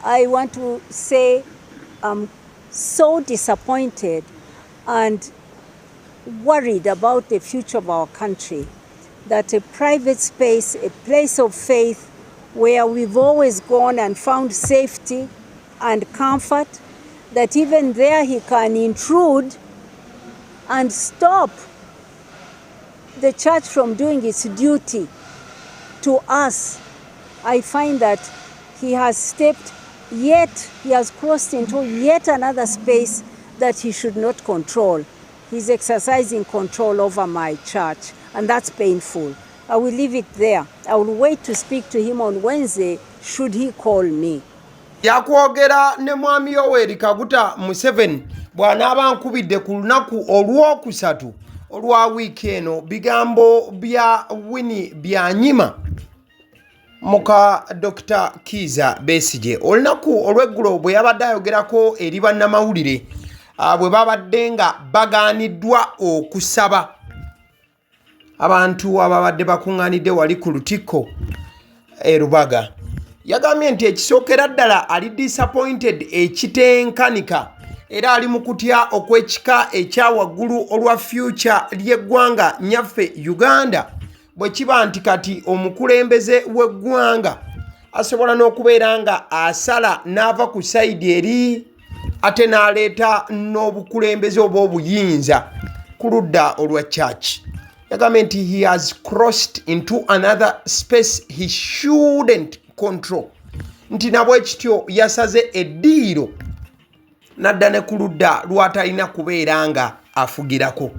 I want to say I'm so disappointed and worried about the future of our country, that a private space, a place of faith where we've always gone and found safety and comfort, that even there he can intrude and stop the church from doing its duty to us. I find that he has stepped, yet he has crossed into yet another space that he should not control. He's exercising control over my church, and that's painful. I will leave it there. I will wait to speak to him on Wednesday, should he call me. Yakwogera ne mwami Yoweri Kaguta Museveni bw'anaaba nkubidde ku lunaku olwokusatu olwa wiiki eno bigambo bya Winnie Byanyima Muka Dr. Kiza Besigye olunaku olw'eggulo bwe yabadde ayogerako eri bannamawulire bwe babadde nga bagaaniddwa okusaba abantu ababadde bakuŋŋaanidde wali ku lutikko Rubaga. Yagambye nti ekisookera ddala ali disappointed ekitenkanika era ali mu kutya okw'ekika ekya waggulu olwa future ly'eggwanga nyaffe Uganda bwe kiba nti kati omukulembeze w'eggwanga asobola n'okubeera nga asala n'ava ku sayidi eri ate n'aleeta n'obukulembeze oba obuyinza ku ludda olwa church. Yagambye nti he has crossed into another space he shouldn't control. Nti nabwe kityo yasaze eddiiro nadda ne ku ludda lw'atalina kubeera nga afugirako.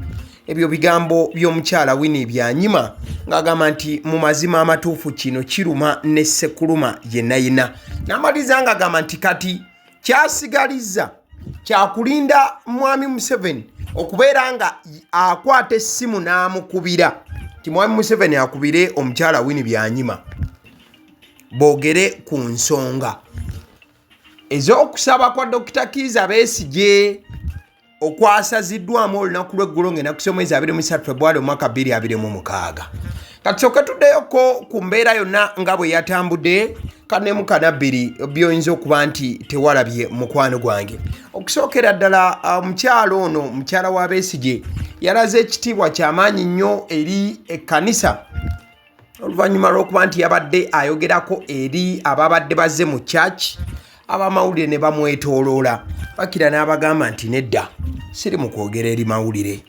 Ebyo bigambo by'omukyala Winnie Byanyima ng'agamba nti mu mazima amatuufu kino kiruma ne ssekuluma yennayina. N'amaliza ng'agamba nti kati kyasigalizza kyakulinda mwami Museveni okubeera nga akwata essimu n'amukubira ti mwami Museveni akubire omukyala Winnie Byanyima boogere ku nsonga ez'okusaba kwa Dr. Kiza Besigye okwasaziddwamu olunaku lw'eggulo ng'ennaku z'omwezi 23 February omwaka 2026. Katusooke tuddeyoko ku mbeera yonna nga bwe yatambudde kanemu kanabbiri by'oyinza okuba nti tewalabye mukwano gwange. Okusookera ddala omukyala ono mukyala wa Besigye yalaze ekitiibwa ky'amaanyi nnyo eri ekkanisa oluvannyuma lw'okuba nti yabadde ayogerako eri ababadde bazze mu church abamawulire ne bamwetooloola bakira n'abagamba nti nedda siri mu kwogera eri mawulire.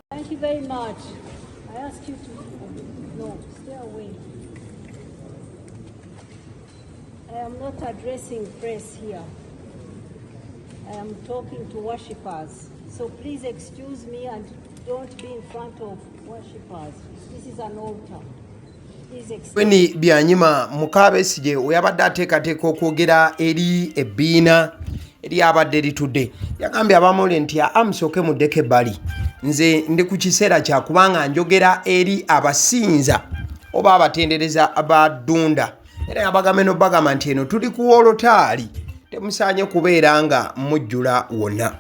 Thank you very much. I ask you to no, stay away. I am not addressing press here. I am talking to worshippers. So please excuse me and don't be in front of worshippers. This is an altar. Winnie Byanyima Muka Besigye oyabadde ateekateeka okwogera eri ebbiina eri abadde litudde yagambye abamawulire nti amusooke muddeko ebbali nze ndi ku kiseera kyakubanga njogera eri abasinza oba abatendereza baddunda era yabagambe n'obagamba nti eno tuli ku wolotaali temusaanye kubeera nga mujjula wonna.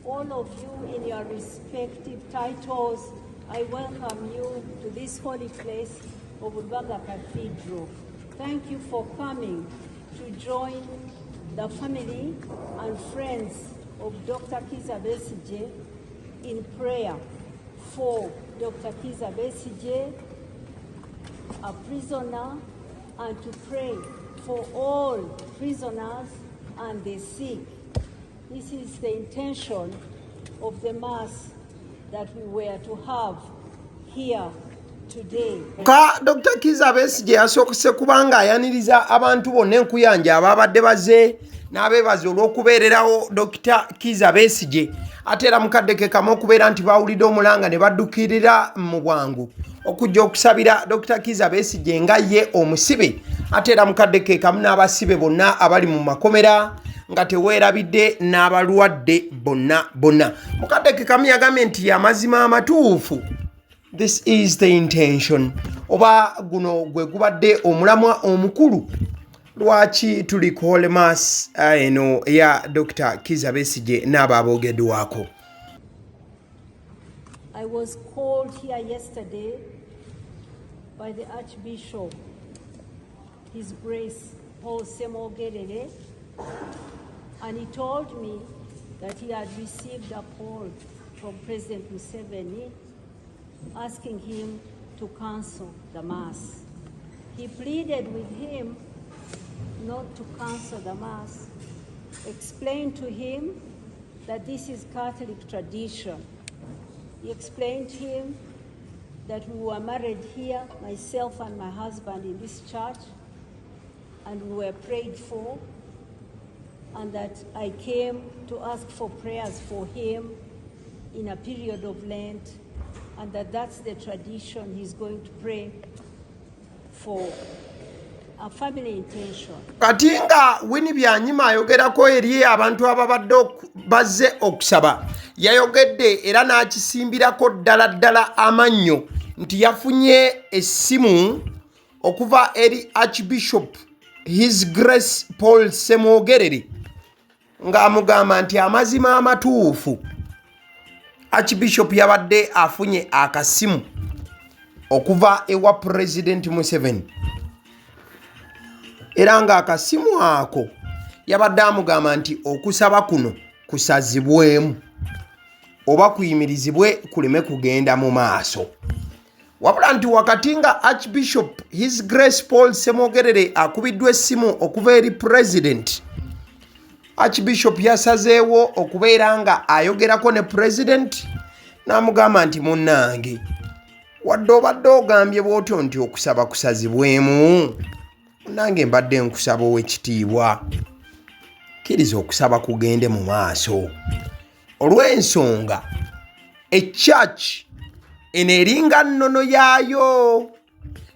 All of you in your respective titles, I welcome you to this holy place of Rubaga Cathedral. Thank you for coming to join the family and friends of Dr. Kiza Besigye in prayer for Dr. Kiza Besigye, a prisoner, and to pray for all prisoners and the sick. This is the intention of the Mass that we were to have here today. Dr. Kiza Besigye asookese kubanga ayaniriza abantu bonna enkuyanja ababadde bazze n'abeebaza olw'okubeererawo Dr. Kiza Besigye ate era mukaddeke kamu okubeera nti bawulidde omulanga ne baddukirira mu bwangu okujja okusabira Dr. Kiza Besigye nga ye omusibe ate era mukaddeke kamu n'abasibe bonna abali mu makomera nga teweerabidde n'abalwadde bonna. Mukaddeke kamu yagambye nti amazima amatuufu. This is the intention. Oba guno gwe gubadde omulamwa omukulu lwaki tuli ku Holy Mass eno ya Dr. Kiza Besigye n'abo aboogeddwako. I was called here yesterday by the Archbishop, His Grace Paul Semogerere, and he told me that he had received a call from President Museveni asking him to cancel the Mass. He pleaded with him not to cancel the Mass, explained to him that this is Catholic tradition. He explained to him that we were married here, myself and my husband, in this church, and we were prayed for, and that I came to ask for prayers for him in a period of Lent, and that that's the tradition. He's going to pray for a family intention. Kati nga Winnie Byanyima ayogerako eri abantu ababadde bazze okusaba, yayogedde era n'akisimbirako ddala amannyo nti yafunye essimu okuva eri Archbishop His Grace Paul Semogerere ng'amugamba nti amazima amatuufu Archbishop yabadde afunye akasimu okuva ewa President Museveni, era nga akasimu ako yabadde amugamba nti okusaba kuno kusazibwemu oba kuyimirizibwe kuleme kugenda mu maaso. Wabula nti wakati nga Archbishop His Grace Paul Semogerere akubiddwa essimu okuva eri President, Archbishop yasazeewo okubeera nga ayogerako ne President n'amugamba nti munnange, wadde obadde ogambye bw'otyo nti okusaba kusazibwemu, munnange mbadde nkusaba ow'ekitiibwa, kkiriza okusaba kugende mu maaso. Olw'ensonga echurch eno eringa nnono yaayo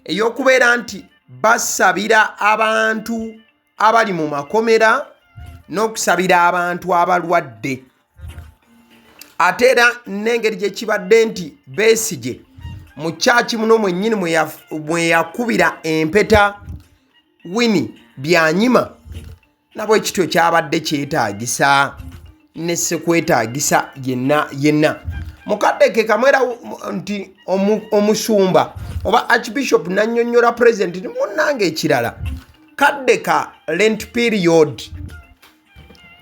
ey'okubeera nti basabira abantu abali mu makomera n'okusabira abantu abalwadde, ate era n'engeri gye kibadde nti Besigye mu church muno mwennyini mwe yakubira empeta Winnie Byanyima, nabwe ekityo kyabadde kyetaagisa ne sekwetaagisa yenna. Mukadde ke Kkomera nti omusumba oba Archbishop nannyonnyola President nti munnange ekirala kadde ka Lent period,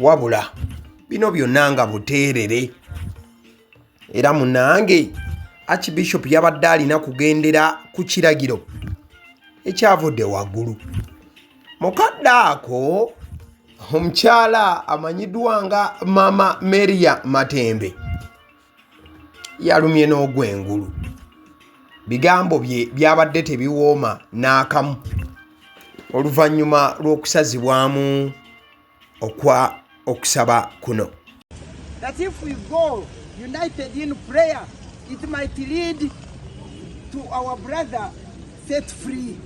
wabula bino byonna nga buteerere, era munnange Archbishop yabadde alina kugendera ku kiragiro ekyavudde waggulu. Mukadde ako omukyala amanyiddwa nga Mama Maria Matembe yalumye n'ogwengulu, bigambo bye byabadde tebiwooma n'akamu oluvannyuma lw'okusazibwamu okusaba kuno. That if we go united in prayer, it might lead to our brother set free.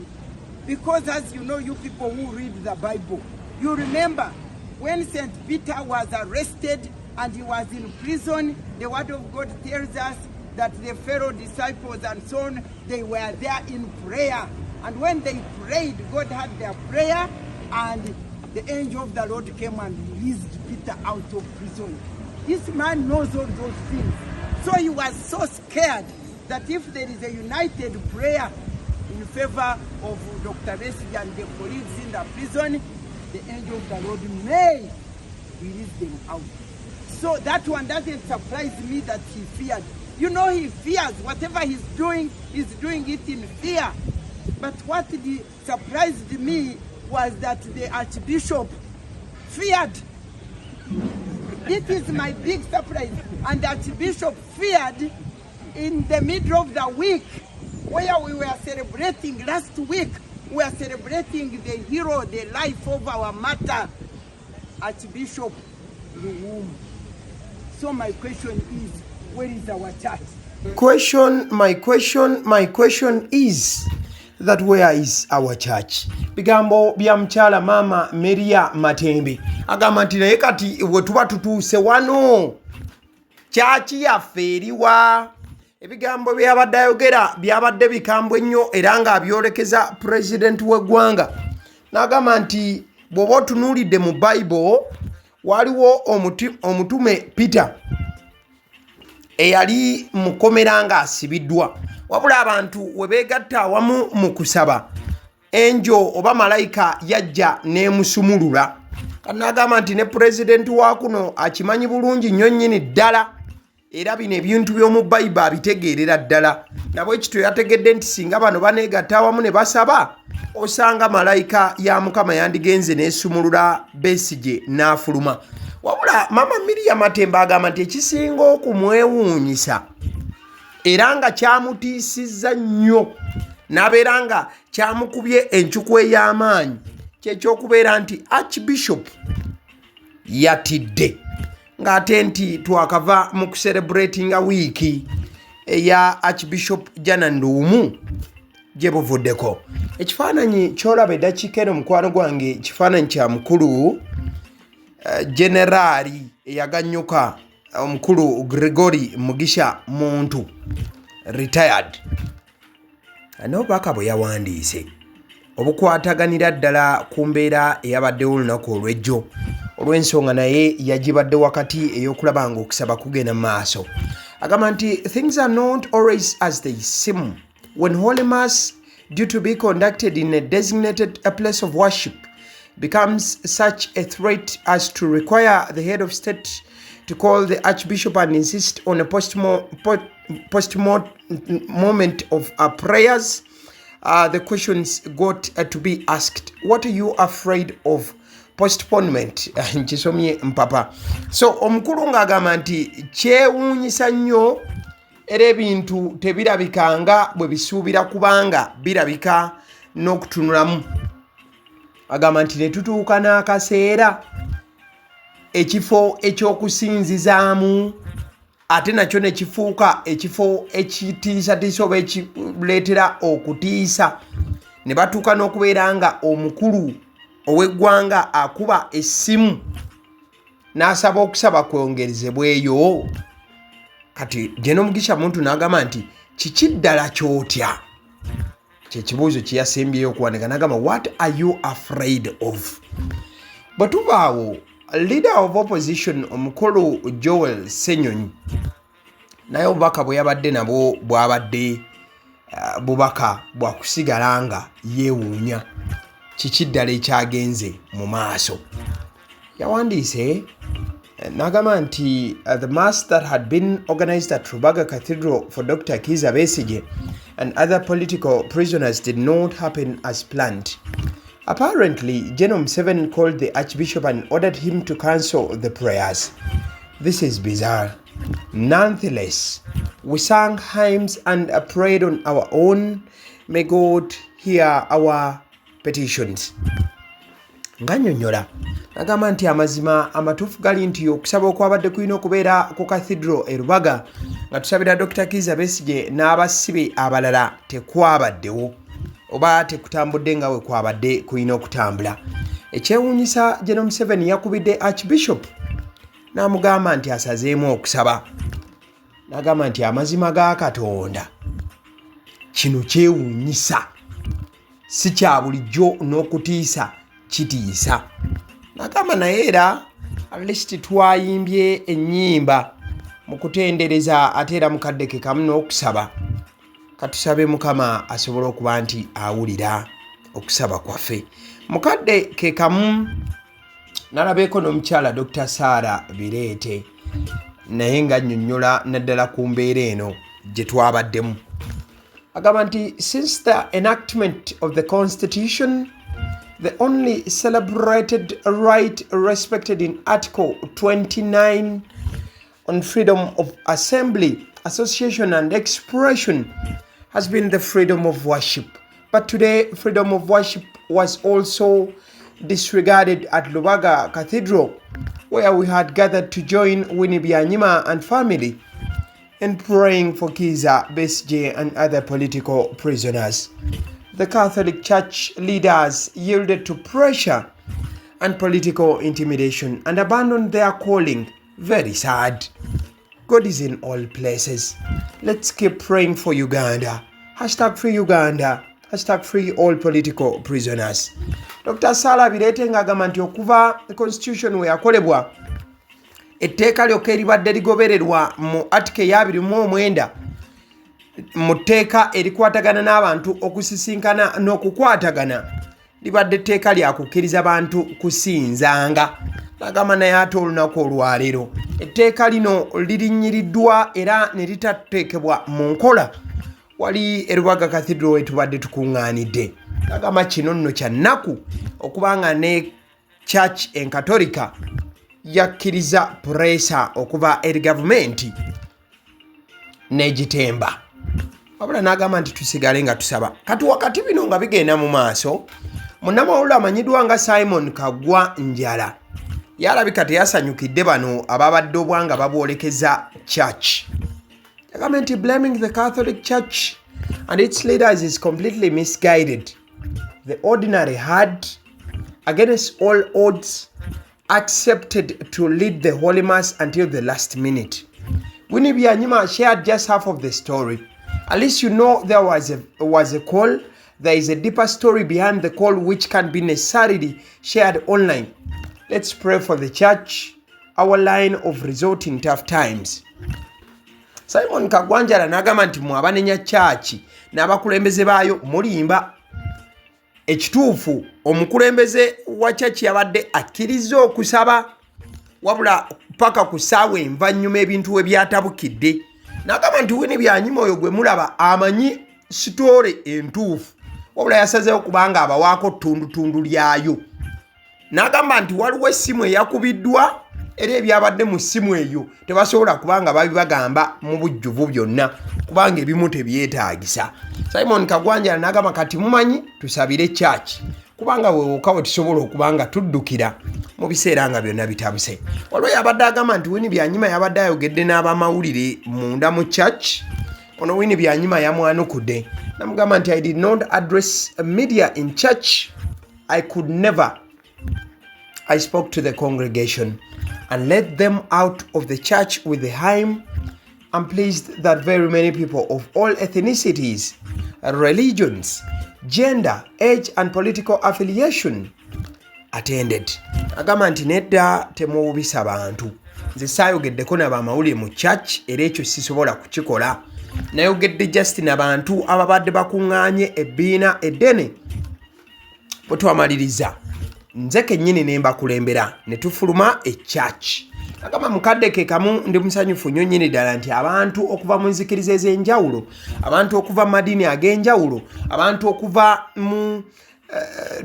Because as you know, you people who read the Bible, you remember when St. Peter was arrested and he was in prison, the word of God tells us that the fellow disciples and so on, they were there in prayer. And when they prayed, God had their prayer, and the angel of the Lord came and released Peter out of prison. This man knows all those things. So he was so scared that if there is a united prayer in favor of Dr. Besigye and the colleagues in the prison, the angel of the Lord may release them out. So that one doesn't surprise me that he feared. You know, he fears whatever he's doing it in fear. But what surprised me was that the Archbishop feared. It is my big surprise. And the Archbishop feared in the middle of the week, where we were celebrating last week. We were celebrating the hero, the life of our martyr, Archbishop Luwum. So my question is, where is our church? My question is that where is our church? Bigambo bya mchala Mama Maria Matembe agamba nti naye kati we tuba tutuuse wano church yaffe eriwa. Ebigambo byabadde ayogera byabadde bikambwe nnyo era nga abyolekeza President w'eggwanga, n'agamba nti bw'oba otunuulidde mu Bible waliwo omutume Peter eyali mu Kkomera nga asibiddwa, wabula abantu we beegatta awamu mu kusaba enjo oba malayika yajja n'emusumulula. Kanagamba nti ne pulezidenti wa kuno akimanyi bulungi nnyo nnyini ddala era bino ebintu by'omu Bayibuli abitegeerera ddala. Nabwe ekito yategedde nti singa bano baneegatta awamu ne basaba osanga malayika ya Mukama yandigenze n'esumulula Besigye n'afuluma. Wabula Mama Miriam Matemba agamba nti ekisinga okumwewuunyisa era nga kyamutiisizza nnyo n'abeera nga kyamukubye encuku ey'amaanyi kyekyokubeera nti Archbishop yatidde ng'ate nti twakava mu kucelebratinga wiiki eya Archbishop Jana Nduumu gye buvuddeko. Ekifaananyi ky'olaba eddakiika eno mukwano gwange kifaananyi kya mukulu generaali eyaganyuka omukulu Gregory Mugisha Muntu retired. N'obubaka bwe yawandiise obukwataganira ddala ku mbeera eyabaddewo olunaku olw'ejjo olw'ensonga naye yagibadde wakati ey'okulaba ng'okusaba kugenda mu maaso. Agamba nti things are not always as they seem when Holy Mass due to be conducted in a designated place of worship becomes such a threat as to require the head of state to call the Archbishop and insist on a moment of prayers. The questions got to be asked. What are you afraid of? Postponement. Nkisomye mpapa. So omukulu ng'agamba nti kyewuunyisa nnyo era ebintu tebirabikanga bwe bisuubira kubanga birabika n'okutunulamu. Agamba nti ne tutuuka n'akaseera ekifo ekyokusinzizaamu ate nakyo ne kifuuka ekifo ekitiisatiisa oba ekireetera okutiisa ne batuuka n'okubeera nga omukulu ow'eggwanga akuba essimu n'asaba okusaba kwongerezebweyo. Kati Jeno Mugisha Muntu n'agamba nti kiki ddala kyotya? Kyekibuuzo kye yasembyeyo okuwanika n'agamba what are you afraid of? Bwe tubaawo leader of opposition omukulu Joel Ssenyonyi naye obubaka bwe yabadde nabwo bwabadde bubaka bwa kusigala nga yeewuunya kiki ddala ekyagenze mu maaso. Yawandiise n'agamba nti the mass that had been organized at Rubaga Cathedral for Dr. Kiza Besigye and other political prisoners did not happen as planned. Apparently, General Museveni called the Archbishop and ordered him to cancel the prayers. This is bizarre. Nonetheless, we sang hymns and prayed on our own. May God hear our petitions. Nganyonyola agamba nti amazima amatuufu gali nti okusaba okwabadde kulina okubeera ku Cathedral e Rubaga nga tusabira Dr. Kiza Besigye n'abasibe abalala tekwabaddewo oba tekutambudde nga we kwabadde kulina okutambula. Ekyewuunyisa General Museveni yakubidde Archbishop n'amugamba nti asazeemu okusaba. N'agamba nti amazima ga Katonda kino kyewuunyisa si kya bulijjo n'okutiisa kitiisa. N'agamba naye era at least twayimbye ennyimba mu kutendereza ate era mukadde ke kamu n'okusaba. Katusabe Mukama asobole okuba nti awulira okusaba kwaffe. Mukadde ke kamu nalabeeko n'omukyala Dr. Sarah Bireete naye nga nnyonnyola naddala ku mbeera eno gye twabaddemu. Agamba nti since the enactment of the Constitution, the only celebrated right respected in Article 29 on freedom of assembly, association and expression has been the freedom of worship. But today, freedom of worship was also disregarded at Rubaga Cathedral, where we had gathered to join Winnie Byanyima and family in praying for Kiza Besigye and other political prisoners. The Catholic Church leaders yielded to pressure and political intimidation and abandoned their calling. Very sad. God is in all places. Let's keep praying for Uganda. Hashtag free Uganda. Hashtag free all political prisoners. Dr. Sarah Bireete ng'agamba nti okuva constitution we yakolebwa etteeka lyokka eribadde ligobererwa mu article ya 29 mu tteeka erikwatagana n'abantu okusisinkana n'okukwatagana libadde etteeka lyakukkiriza bantu kusinzanga. N'agamba naye ate olunaku olwaleero etteeka lino lirinyiriddwa era ne litateekebwa mu nkola wali Erubaga Cathedral we tubadde tukuŋŋaanidde. N'agamba kino nno kya nnaku okubanga ne church enkatolika yakkiriza pureesa okuva eri gavumenti n'egitemba. Wabula n'agamba nti tusigale nga tusaba. Kati wakati bino nga bigenda mu maaso, munnamawulire amanyiddwa nga Simon Kagwa Njala yalabika teyasanyukidde bano ababadde obwanga babwolekeza church. The government blaming the Catholic Church and its leaders is completely misguided. The ordinary had, against all odds, accepted to lead the Holy Mass until the last minute. Winnie Byanyima shared just half of the story. At least you know there was a call. There is a deeper story behind the call which can be necessarily shared online. Let's pray for the church, our line of resort in tough times. Simon Kagwanjala n'agamba nti mu abanenya church n'abakulembeze baayo mulimba. Ekituufu omukulembeze wa church yabadde akkiriza okusaba wabula paka ku ssaawa envannyuma ebintu we byatabukidde. N'agamba nti Winnie Byanyima oyo gwe mulaba amanyi sitoore entuufu wabula yasazeewo kubanga abawaako ttundutundu lyayo. N'agamba nti waliwo essimu eyakubiddwa era ebyabadde mu ssimu eyo tebasobola kubanga babibagamba mu bujjuvu byonna kubanga ebimu tebyetaagisa. Simon Kagwanjala n'agamba kati mumanyi tusabire church kubanga wewoka we tusobola okubanga tuddukira mu biseera nga byonna bitabuse. Waliwo yabadde agamba nti Winnie Byanyima yabadde ayogedde n'abamawulire munda mu church. Ono Winnie Byanyima yamwanukudde n'amugamba nti I did not address media in church. I could never. I spoke to the congregation and led them out of the church with the hymn. I'm pleased that very many people of all ethnicities, religions, gender, age and political affiliation attended. Agamba nti nedda temuwubisa bantu. Nze saayogeddeko n'abamawulire mu church era ekyo sisobola kukikola. Nayogedde just n'abantu ababadde bakuŋŋaanye ebbiina eddene. Bwe twamaliriza nze kennyini ne mbakulembera ne tufuluma e church. Agamba mukadde ke kamu ndi musanyufu nnyo nnyini ddala nti abantu okuva mu nzikiriza ez'enjawulo, abantu okuva mu madiini ag'enjawulo, abantu okuva mu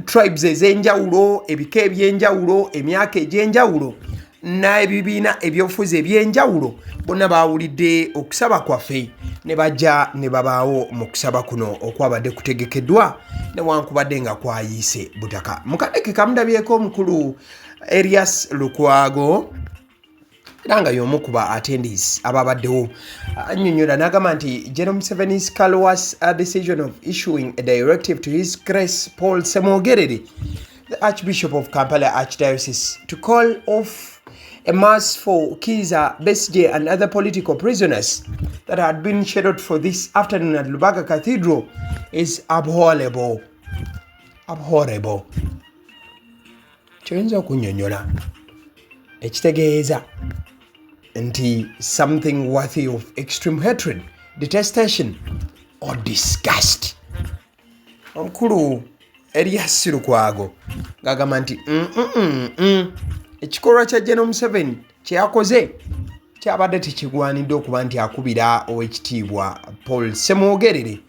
tribes ez'enjawulo, ebika eby'enjawulo, emyaka egy'enjawulo n'ebibiina ebyobufuzi eby'enjawulo bonna baawulidde okusaba kwaffe ne bajja ne babaawo mu kusaba kuno okwabadde kutegekeddwa newankubadde nga kwayiise butaka. Mukadde ke kamudabyeko omukulu Erias Lukwago era nga y'omu ku ba attendees ababaddewo annyonnyola n'agamba nti General Museveni's callous decision of issuing a directive to His Grace Paul Semogerere, the Archbishop of Kampala Archdiocese, to call off a mass for Kiza, Besigye and other political prisoners that had been scheduled for this afternoon at Lubaga Cathedral is abhorrible. Abhorrible. Kyoyinza okunnyonnyola ekitegeeza nti something worthy of extreme hatred, detestation or disgust. Omukulu Erias Lukwago ng'agamba nti ekikolwa kya General Museveni kyeyakoze kyabadde tekigwanidde okuba nti akubira ow'ekitiibwa Paul Semogerere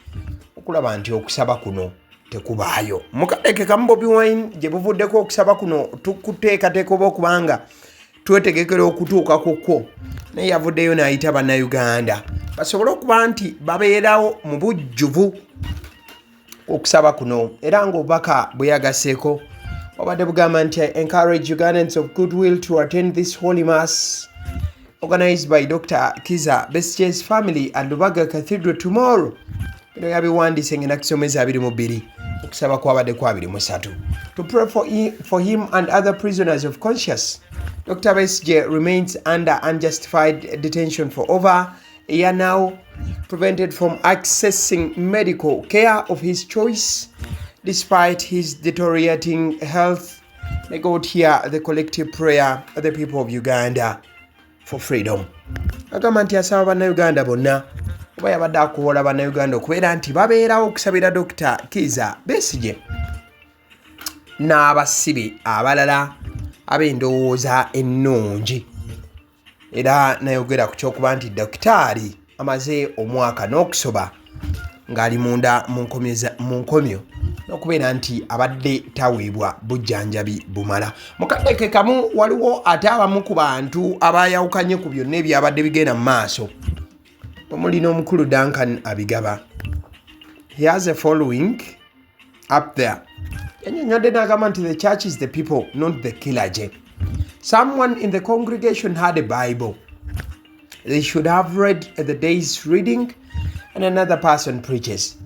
okulaba nti okusaba kuno tekubaayo. Mukadde ke kamu Bobi Wine gye buvuddeko okusaba kuno tukuteekateeka oba okubanga twetegekera okutuuka kukwo naye yavuddeyo n'ayita bannayuganda basobole okuba nti babeerawo mu bujjuvu okusaba kuno era ng'obubaka bwe yagaseeko wabadde bugamba nti I encourage Ugandans of goodwill to attend this Holy Mass organized by Dr. Kiza Besigye's family at Lubaga Cathedral tomorrow. Bino yabiwandiise ng'ennaku kisomeza 22 okusaba kwabadde kwa 23 to pray for him and other prisoners of conscience. Dr. Besigye remains under unjustified detention for over a year now, prevented from accessing medical care of his choice despite his deteriorating health. May God hear the collective prayer of the people of Uganda for freedom. Agamba nti asaba bannayuganda bonna oba yabadde akuwola bannayuganda okubeera nti babeerawo okusabira Dr. Kizza Besigye n'abasibe abalala ab'endowooza ennungi. Era nayogera ku kyokuba nti dokitaali amaze omwaka n'okusoba ng'ali munda mu nkomyo n'okubeera nti abadde taweebwa bujjanjabi bumala. Mu kadde kamu waliwo ate abamu ku bantu abayawukanye ku byonna ebyabadde bigenda mu maaso. Omuli n'omukulu Duncan Abigaba. He has a following up there. Yannyonnyodde n'agamba nti the church is the people, not the clergy. Someone in the congregation had a Bible. They should have read the day's reading and another person preaches.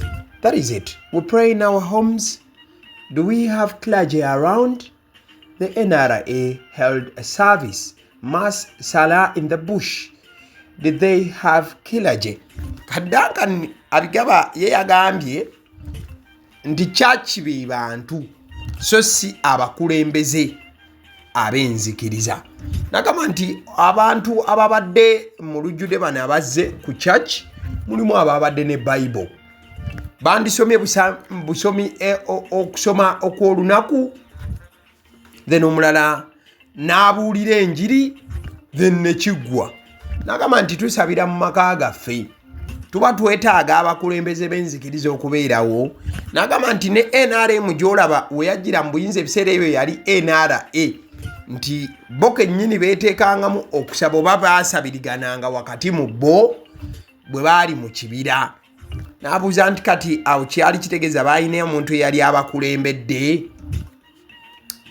That is it. We pray in our homes. Do we have clergy around? The NRA held a service, mass salah in the bush. Did they have clergy? Duncan Abigaba ye yagambye nti church be bantu so si abakulembeze ab'enzikiriza. Nagamba nti abantu ababadde mu lujjude bano abazze ku church mulimu ababadde ne Bible. Bandisomye busomi okusoma okw'olunaku, then omulala n'abuulira enjiri, then nekiggwa. Nagamba nti tusabira mu maka gaffe. Tuba twetaaga abakulembeze b'enzikiriza okubeerawo. Nagamba nti ne NRM gy'olaba we yajjira mu buyinza ebiseera ebyo yali NRA, nti bo kennyini beeteekangamu okusaba oba baasabirigananga wakati mu bo bwe baali mu kibira. N'abuuza nti kati awo kyali kitegeeza baalina omuntu eyali abakulembedde.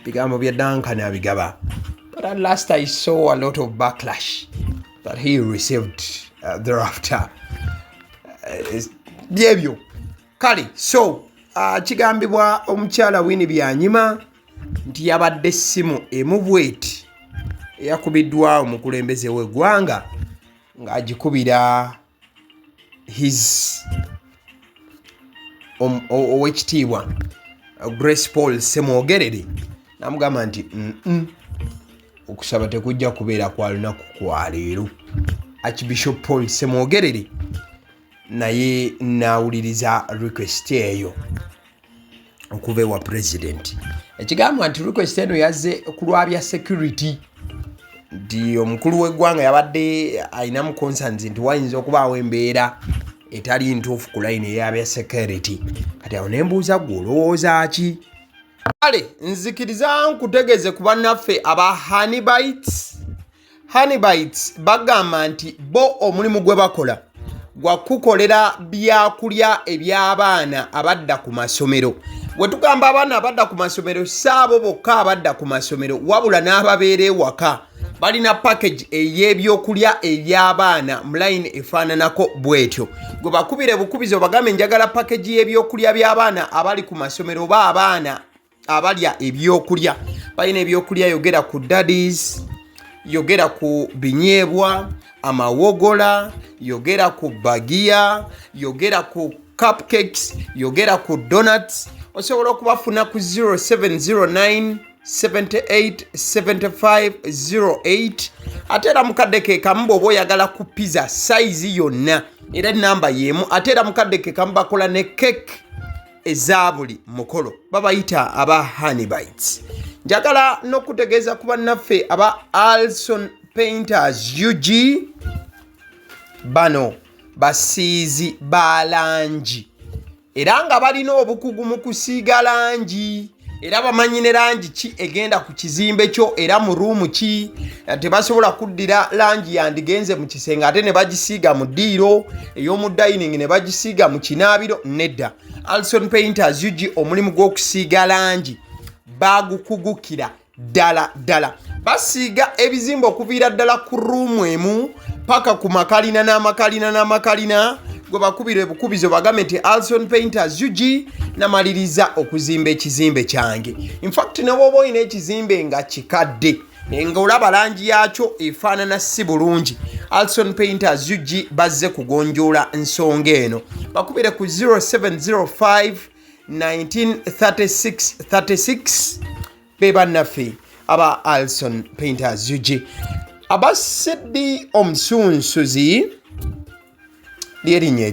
Bigambo bya Duncan Abigaba. But at last I saw a lot of backlash that he received thereafter. Byebyo kale so kigambibwa omukyala Winnie Byanyima nti yabadde essimu emubweti eyakubiddwa omukulembeze w'eggwanga ng'agikubira his owekitiibwa Grace Paul Semwogerere. Namugamba nti okusaba tekujja kubeera kwa lunaku kwa leero. Archbishop Paul Semwogerere naye nawuliriza request eyo okuva ewa president. Ekigamba nti request eno yazze ku lwabya security. Nti omukulu w'eggwanga yabadde ayinamu concerns nti wayinza okubaawo embeera etali ntuufu ku line eyabya security. Kati awo nembuuza gwe olowooza ki? Kale nzikiriza nkutegeeze ku bannaffe aba Honeybites bagamba nti bo omulimu gwe bakola gwa kukolera byakulya eby'abaana abadda ku masomero. Bwe tugamba abaana abadda ku masomero saabo bokka abadda ku masomero wabula n'ababeera ewaka balina package ey'ebyokulya eby'abaana mu line efaananako bwetyo. Gwe bakubire bukubizo bagambe njagala package y'ebyokulya by'abaana abali ku masomero oba abaana abalya ebyokulya. Balina ebyokulya yogera ku daddies, yogera ku binyeebwa, amawogola, yogera ku bagiya, yogera ku cupcakes, yogera ku donuts. Osobola okubafuna ku 0709 787508. Ate era mukadde ke kamu bw'oba oyagala ku pizza size yonna era namba y'emu. Ate era mukadde ke kamu bakola ne cake eza buli mukolo. Babayita aba Honeybites. Njagala n'okutegeeza ku bannaffe aba Alson Painters UG. Bano basiizi ba langi era nga balina obukugu mu kusiiga langi era bamanyi ne langi ki egenda ku kizimbe kyo era mu ruumu ki. Tebasobola kuddira langi yandigenze mu kisenge ate ne bagisiiga mu ddiiro ey'omu dining ne bagisiiga mu kinaabiro. Nedda. Alson Painters UG omulimu gw'okusiiga langi bagukugukira ddala. Basiiga ebizimbe okuviira ddala ku ruumu emu paka ku makalina n'amakalina. Gwe bakubire bukubizo bagambe nti Alson Painters UG namaliriza okuzimba ekizimbe kyange. In fact ne bw'oba olina ekizimbe nga kikadde nga olaba langi yakyo efaanana si bulungi, Alson Painters UG bazze kugonjoola ensonga eno. Bakubire ku 0705 193636 be bannaffe aba Alson Painters UG. Aba Sydney omusunsuzi erinnya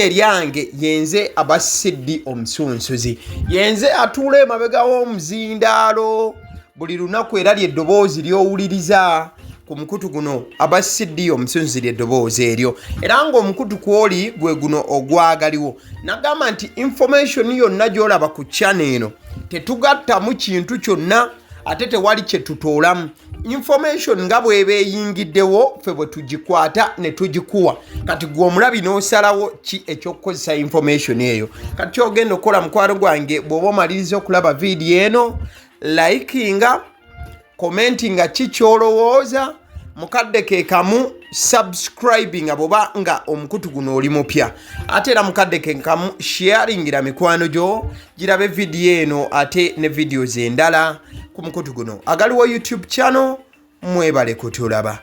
eryange yenze Abasiddi Omusunsuzi, yenze atuula emabega w'omuzindaalo buli lunaku era ly'eddoboozi ly'owuliriza ku mukutu guno Abasiddi Omusunsuzi ly'eddoboozi eryo, era ng'omukutu kwoli gwe guno ogwagaliwo. Nagamba nti information yonna gy'olaba ku channel eno tetugattamu kintu kyonna ate tewali kye tutoolamu. Information nga bw'eba eyingiddewo ffe bwe tugikwata ne tugikuwa, kati gwe omulabi n'osalawo ki eky'okukozesa information eyo. Kati ky'ogenda okukola mukwano gwange bw'oba omaliriza okulaba vidiyo eno, likinga, commentinga ki ky'olowooza, mukadde ke kamu subscribinga bw'oba nga omukutu guno oli mupya, ate era mukadde ke kamu sharingira mikwano gyo girabe vidiyo eno ate ne videos endala ku mukutu guno. Agaliwo YouTube channel, mwebale kutulaba.